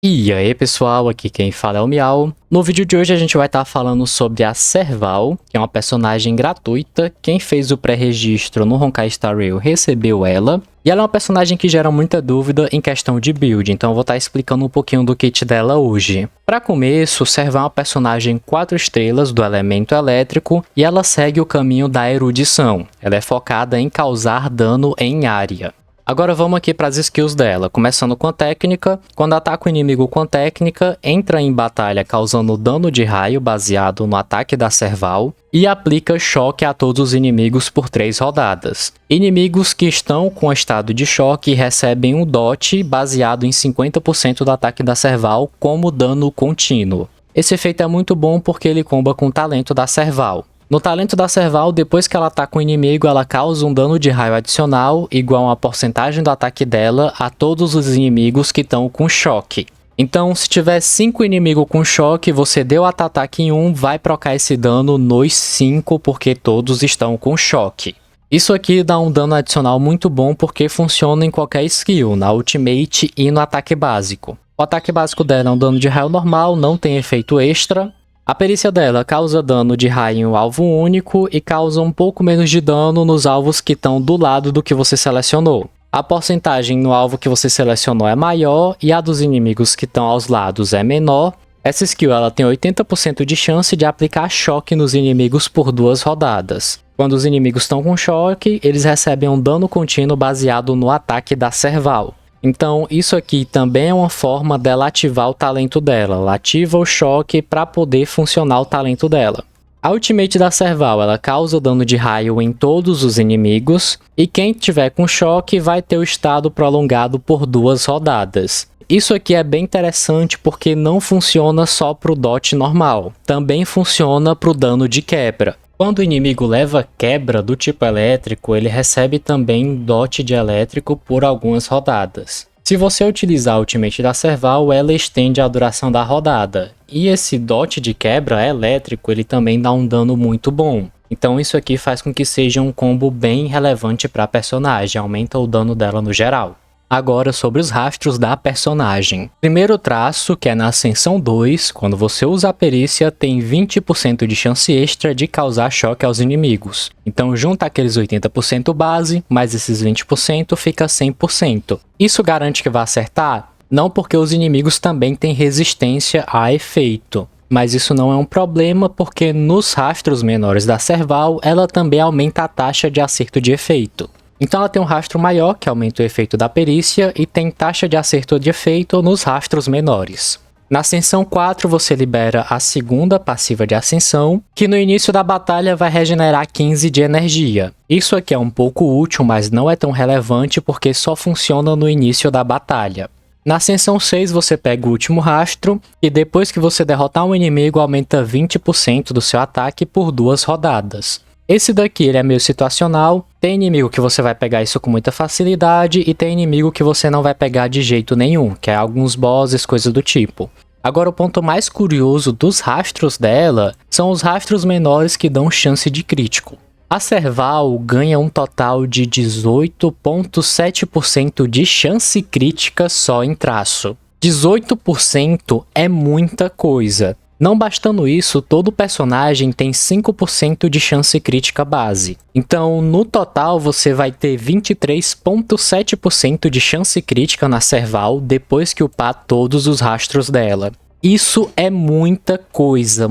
E aí pessoal, aqui quem fala é o Miau. No vídeo de hoje a gente vai estar falando sobre a Serval, que é uma personagem gratuita. Quem fez o pré-registro no Honkai Star Rail recebeu ela. E ela é uma personagem que gera muita dúvida em questão de build, então eu vou estar explicando um pouquinho do kit dela hoje. Para começo, Serval é uma personagem 4 estrelas do elemento elétrico e ela segue o caminho da erudição. Ela é focada em causar dano em área. Agora vamos aqui para as skills dela, começando com a técnica. Quando ataca o inimigo com técnica, entra em batalha causando dano de raio baseado no ataque da Serval e aplica choque a todos os inimigos por 3 rodadas. Inimigos que estão com estado de choque recebem um dot baseado em 50% do ataque da Serval como dano contínuo. Esse efeito é muito bom porque ele comba com o talento da Serval. No talento da Serval, depois que ela ataca o inimigo, ela causa um dano de raio adicional igual a uma porcentagem do ataque dela a todos os inimigos que estão com choque. Então, se tiver 5 inimigos com choque, você deu ataque em um, vai procar esse dano nos 5 porque todos estão com choque. Isso aqui dá um dano adicional muito bom porque funciona em qualquer skill, na ultimate e no ataque básico. O ataque básico dela é um dano de raio normal, não tem efeito extra. A perícia dela causa dano de raio em um alvo único e causa um pouco menos de dano nos alvos que estão do lado do que você selecionou. A porcentagem no alvo que você selecionou é maior e a dos inimigos que estão aos lados é menor. Essa skill ela tem 80% de chance de aplicar choque nos inimigos por 2 rodadas. Quando os inimigos estão com choque, eles recebem um dano contínuo baseado no ataque da Serval. Então, isso aqui também é uma forma dela ativar o talento dela. Ela ativa o choque para poder funcionar o talento dela. A ultimate da Serval, ela causa dano de raio em todos os inimigos. E quem tiver com choque vai ter o estado prolongado por 2 rodadas. Isso aqui é bem interessante porque não funciona só para o dot normal. Também funciona para o dano de quebra. Quando o inimigo leva quebra do tipo elétrico, ele recebe também dot de elétrico por algumas rodadas. Se você utilizar a ultimate da Serval, ela estende a duração da rodada. E esse dot de quebra elétrico, ele também dá um dano muito bom. Então isso aqui faz com que seja um combo bem relevante para a personagem, aumenta o dano dela no geral. Agora sobre os rastros da personagem. Primeiro traço, que é na Ascensão 2, quando você usa a perícia, tem 20% de chance extra de causar choque aos inimigos. Então junta aqueles 80% base, mais esses 20% fica 100%. Isso garante que vai acertar? Não, porque os inimigos também têm resistência a efeito. Mas isso não é um problema porque nos rastros menores da Serval, ela também aumenta a taxa de acerto de efeito. Então ela tem um rastro maior, que aumenta o efeito da perícia, e tem taxa de acerto de efeito nos rastros menores. Na Ascensão 4 você libera a segunda passiva de Ascensão, que no início da batalha vai regenerar 15 de energia. Isso aqui é um pouco útil, mas não é tão relevante porque só funciona no início da batalha. Na Ascensão 6 você pega o último rastro, e depois que você derrotar um inimigo aumenta 20% do seu ataque por 2 rodadas. Esse daqui ele é meio situacional, tem inimigo que você vai pegar isso com muita facilidade e tem inimigo que você não vai pegar de jeito nenhum, que é alguns bosses, coisas do tipo. Agora o ponto mais curioso dos rastros dela são os rastros menores que dão chance de crítico. A Serval ganha um total de 18,7% de chance crítica só em traço. 18% é muita coisa. Não bastando isso, todo personagem tem 5% de chance crítica base. Então, no total, você vai ter 23,7% de chance crítica na Serval depois que upar todos os rastros dela. Isso é muita coisa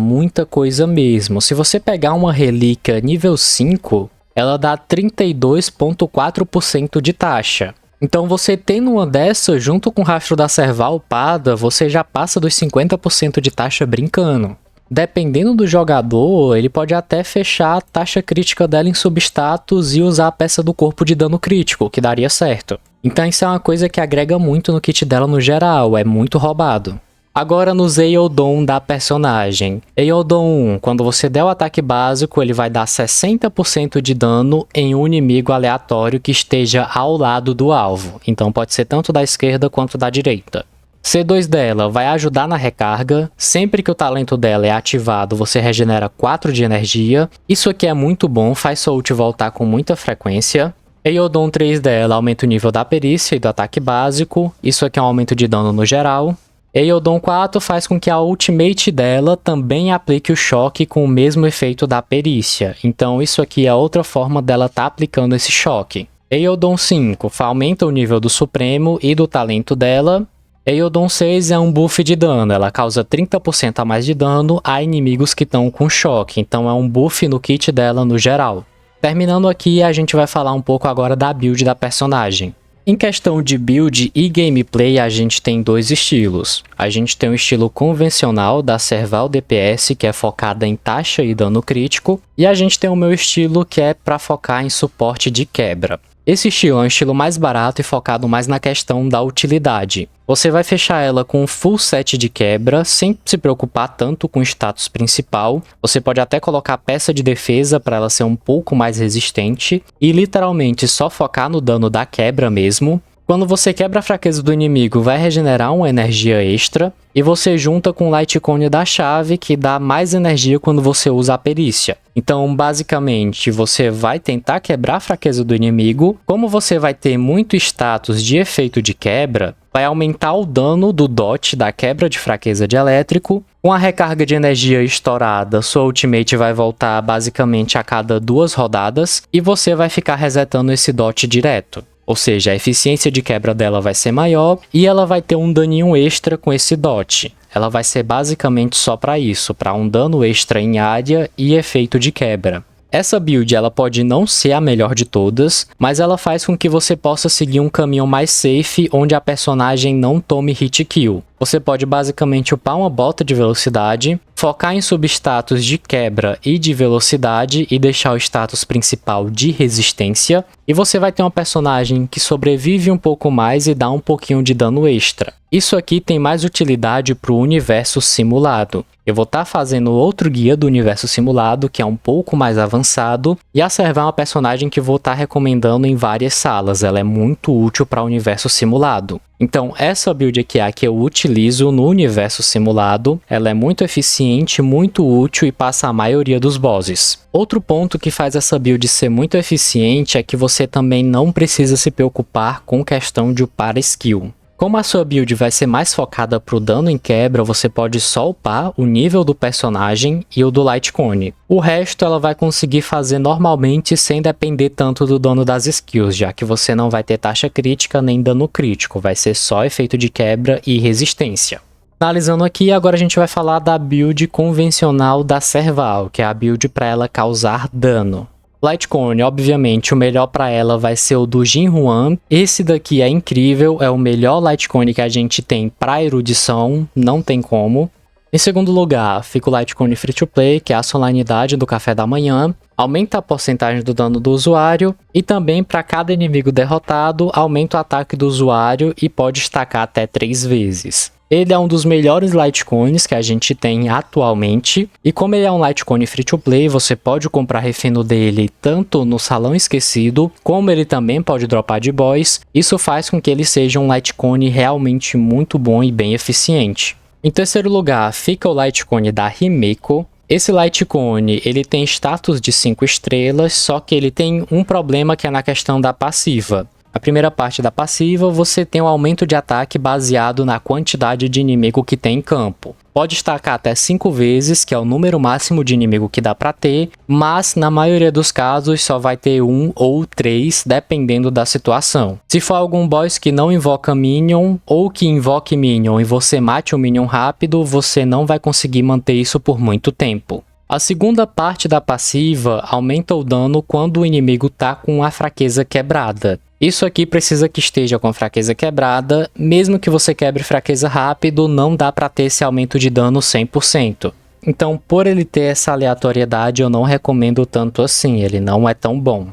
mesmo. Se você pegar uma relíquia nível 5, ela dá 32,4% de taxa. Então você tendo uma dessa junto com o rastro da Serval upada, você já passa dos 50% de taxa brincando. Dependendo do jogador, ele pode até fechar a taxa crítica dela em substatus e usar a peça do corpo de dano crítico, que daria certo. Então isso é uma coisa que agrega muito no kit dela no geral, é muito roubado. Agora nos Eildon da personagem. Eildon 1, quando você der o ataque básico, ele vai dar 60% de dano em um inimigo aleatório que esteja ao lado do alvo. Então pode ser tanto da esquerda quanto da direita. C2 dela vai ajudar na recarga. Sempre que o talento dela é ativado, você regenera 4 de energia. Isso aqui é muito bom, faz sua ult voltar com muita frequência. Eildon 3 dela aumenta o nível da perícia e do ataque básico. Isso aqui é um aumento de dano no geral. Eiyodon 4 faz com que a ultimate dela também aplique o choque com o mesmo efeito da perícia. Então isso aqui é outra forma dela estar aplicando esse choque. Eiyodon 5 aumenta o nível do Supremo e do talento dela. Eiyodon 6 é um buff de dano, ela causa 30% a mais de dano a inimigos que estão com choque. Então é um buff no kit dela no geral. Terminando aqui, a gente vai falar um pouco agora da build da personagem. Em questão de build e gameplay, a gente tem dois estilos. A gente tem o estilo convencional da Serval DPS, que é focada em taxa e dano crítico, e a gente tem o meu estilo, que é para focar em suporte de quebra. Esse estilo é um estilo mais barato e focado mais na questão da utilidade. Você vai fechar ela com um full set de quebra, sem se preocupar tanto com o status principal. Você pode até colocar peça de defesa para ela ser um pouco mais resistente e literalmente só focar no dano da quebra mesmo. Quando você quebra a fraqueza do inimigo, vai regenerar uma energia extra, e você junta com o Light Cone da chave, que dá mais energia quando você usa a perícia. Então, basicamente, você vai tentar quebrar a fraqueza do inimigo. Como você vai ter muito status de efeito de quebra, vai aumentar o dano do dot da quebra de fraqueza de elétrico. Com a recarga de energia estourada, sua ultimate vai voltar basicamente a cada 2 rodadas, e você vai ficar resetando esse dot direto. Ou seja, a eficiência de quebra dela vai ser maior e ela vai ter um daninho extra com esse dot. Ela vai ser basicamente só para isso, para um dano extra em área e efeito de quebra. Essa build ela pode não ser a melhor de todas, mas ela faz com que você possa seguir um caminho mais safe, onde a personagem não tome hit kill. Você pode basicamente upar uma bota de velocidade, focar em substatus de quebra e de velocidade e deixar o status principal de resistência, e você vai ter uma personagem que sobrevive um pouco mais e dá um pouquinho de dano extra. Isso aqui tem mais utilidade para o universo simulado. Eu vou estar fazendo outro guia do universo simulado, que é um pouco mais avançado, e a Serval é uma personagem que vou estar recomendando em várias salas. Ela é muito útil para o universo simulado. Então, essa build aqui é a que eu utilizo no universo simulado. Ela é muito eficiente, muito útil e passa a maioria dos bosses. Outro ponto que faz essa build ser muito eficiente é que você também não precisa se preocupar com questão de upar skill. Como a sua build vai ser mais focada para o dano em quebra, você pode só upar o nível do personagem e o do Light Cone. O resto ela vai conseguir fazer normalmente sem depender tanto do dano das skills, já que você não vai ter taxa crítica nem dano crítico, vai ser só efeito de quebra e resistência. Analisando aqui, agora a gente vai falar da build convencional da Serval, que é a build para ela causar dano. Light Cone, obviamente, o melhor para ela vai ser o do Jin Huan. Esse daqui é incrível, é o melhor Light Cone que a gente tem para erudição, não tem como. Em segundo lugar, fica o Light Cone Free to Play, que é a solenidade do café da manhã. Aumenta a porcentagem do dano do usuário e também para cada inimigo derrotado, aumenta o ataque do usuário e pode estacar até 3 vezes. Ele é um dos melhores Light Cones que a gente tem atualmente, e como ele é um Light Cone Free to Play, você pode comprar refino dele tanto no Salão Esquecido, como ele também pode dropar de boss. Isso faz com que ele seja um Light Cone realmente muito bom e bem eficiente. Em terceiro lugar, fica o Light Cone da Himeko. Esse Light Cone, ele tem status de 5 estrelas, só que ele tem um problema que é na questão da passiva. A primeira parte da passiva, você tem um aumento de ataque baseado na quantidade de inimigo que tem em campo. Pode estacar até 5 vezes, que é o número máximo de inimigo que dá pra ter, mas na maioria dos casos só vai ter 1 ou 3, dependendo da situação. Se for algum boss que não invoca minion, ou que invoque minion e você mate o minion rápido, você não vai conseguir manter isso por muito tempo. A segunda parte da passiva aumenta o dano quando o inimigo tá com a fraqueza quebrada. Isso aqui precisa que esteja com a fraqueza quebrada, mesmo que você quebre fraqueza rápido, não dá para ter esse aumento de dano 100%. Então, por ele ter essa aleatoriedade, eu não recomendo tanto assim, ele não é tão bom.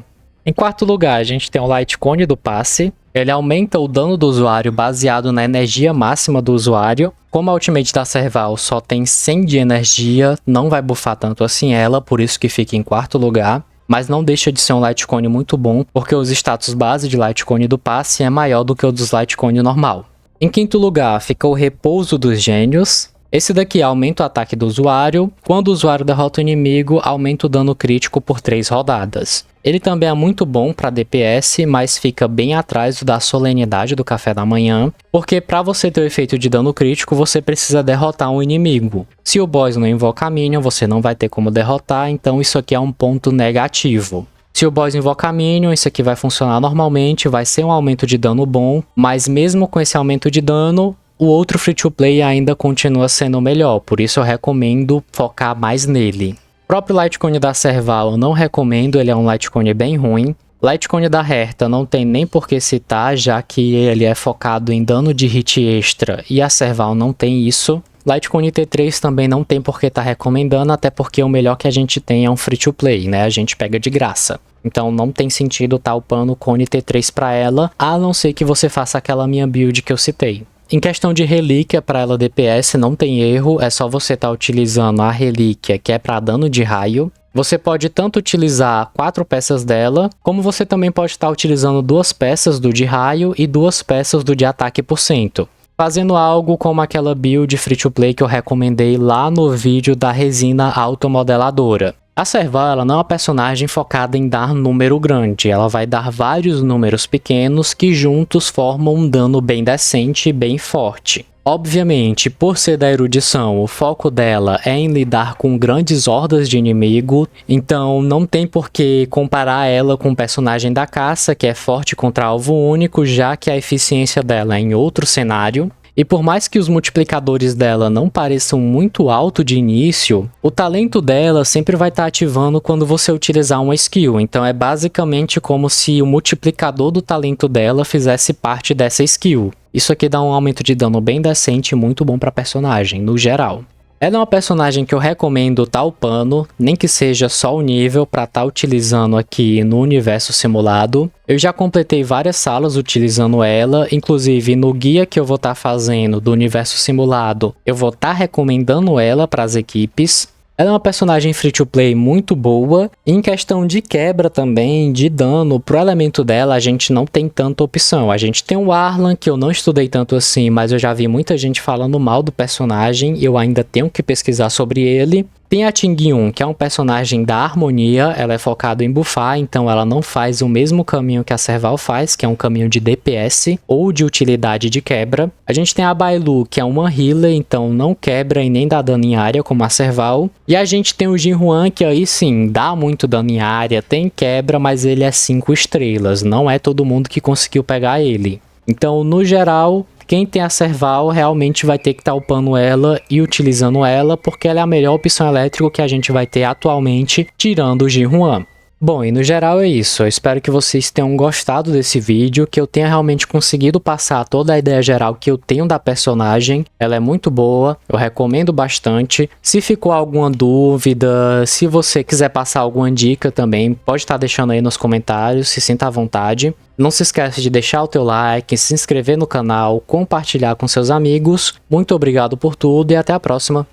Em quarto lugar, a gente tem o Light Cone do passe. Ele aumenta o dano do usuário baseado na energia máxima do usuário. Como a ultimate da Serval só tem 100 de energia, não vai buffar tanto assim ela, por isso que fica em quarto lugar. Mas não deixa de ser um Light Cone muito bom, porque os status base de Light Cone do passe é maior do que o dos Light Cone normal. Em quinto lugar, fica o Repouso dos Gênios. Esse daqui aumenta o ataque do usuário. Quando o usuário derrota o inimigo, aumenta o dano crítico por 3 rodadas. Ele também é muito bom para DPS, mas fica bem atrás da solenidade do café da manhã, porque para você ter o efeito de dano crítico, você precisa derrotar um inimigo. Se o boss não invoca Minion, você não vai ter como derrotar, então isso aqui é um ponto negativo. Se o boss invocar Minion, isso aqui vai funcionar normalmente, vai ser um aumento de dano bom, mas mesmo com esse aumento de dano, o outro free-to-play ainda continua sendo melhor, por isso eu recomendo focar mais nele. O próprio Lightcone da Serval eu não recomendo, ele é um Lightcone bem ruim. Lightcone da Herta não tem nem por que citar, já que ele é focado em dano de hit extra e a Serval não tem isso. Lightcone T3 também não tem por que estar recomendando, até porque o melhor que a gente tem é um free-to-play, né? A gente pega de graça. Então não tem sentido estar upando o Cone T3 para ela, a não ser que você faça aquela minha build que eu citei. Em questão de relíquia para ela DPS não tem erro, é só você estar utilizando a relíquia que é para dano de raio. Você pode tanto utilizar 4 peças dela, como você também pode estar utilizando 2 peças do de raio e 2 peças do de ataque por cento. Fazendo algo como aquela build free to play que eu recomendei lá no vídeo da resina automodeladora. A Serval ela não é uma personagem focada em dar número grande, ela vai dar vários números pequenos que juntos formam um dano bem decente e bem forte. Obviamente, por ser da erudição, o foco dela é em lidar com grandes hordas de inimigo, então não tem por que comparar ela com o personagem da caça, que é forte contra alvo único, já que a eficiência dela é em outro cenário. E por mais que os multiplicadores dela não pareçam muito alto de início, o talento dela sempre vai estar ativando quando você utilizar uma skill. Então é basicamente como se o multiplicador do talento dela fizesse parte dessa skill. Isso aqui dá um aumento de dano bem decente e muito bom para personagem, no geral. Ela é uma personagem que eu recomendo estar upando, nem que seja só o nível para estar utilizando aqui no universo simulado. Eu já completei várias salas utilizando ela, inclusive no guia que eu vou estar fazendo do universo simulado, eu vou estar recomendando ela para as equipes. Ela é uma personagem free to play muito boa. Em questão de quebra também, de dano, pro elemento dela a gente não tem tanta opção. A gente tem o Arlan, que eu não estudei tanto assim, mas eu já vi muita gente falando mal do personagem, eu ainda tenho que pesquisar sobre ele. Tem a Tingyun, que é um personagem da harmonia, ela é focada em buffar, então ela não faz o mesmo caminho que a Serval faz, que é um caminho de DPS ou de utilidade de quebra. A gente tem a Bailu, que é uma healer, então não quebra e nem dá dano em área como a Serval. E a gente tem o Jinhuan, que aí sim, dá muito dano em área, tem quebra, mas ele é 5 estrelas, não é todo mundo que conseguiu pegar ele. Então, no geral, quem tem a Serval realmente vai ter que estar upando ela e utilizando ela, porque ela é a melhor opção elétrica que a gente vai ter atualmente, tirando o Jinhuan. Bom, e no geral é isso. Eu espero que vocês tenham gostado desse vídeo, que eu tenha realmente conseguido passar toda a ideia geral que eu tenho da personagem. Ela é muito boa, eu recomendo bastante. Se ficou alguma dúvida, se você quiser passar alguma dica também, pode estar deixando aí nos comentários, se sinta à vontade. Não se esqueça de deixar o teu like, se inscrever no canal, compartilhar com seus amigos. Muito obrigado por tudo e até a próxima.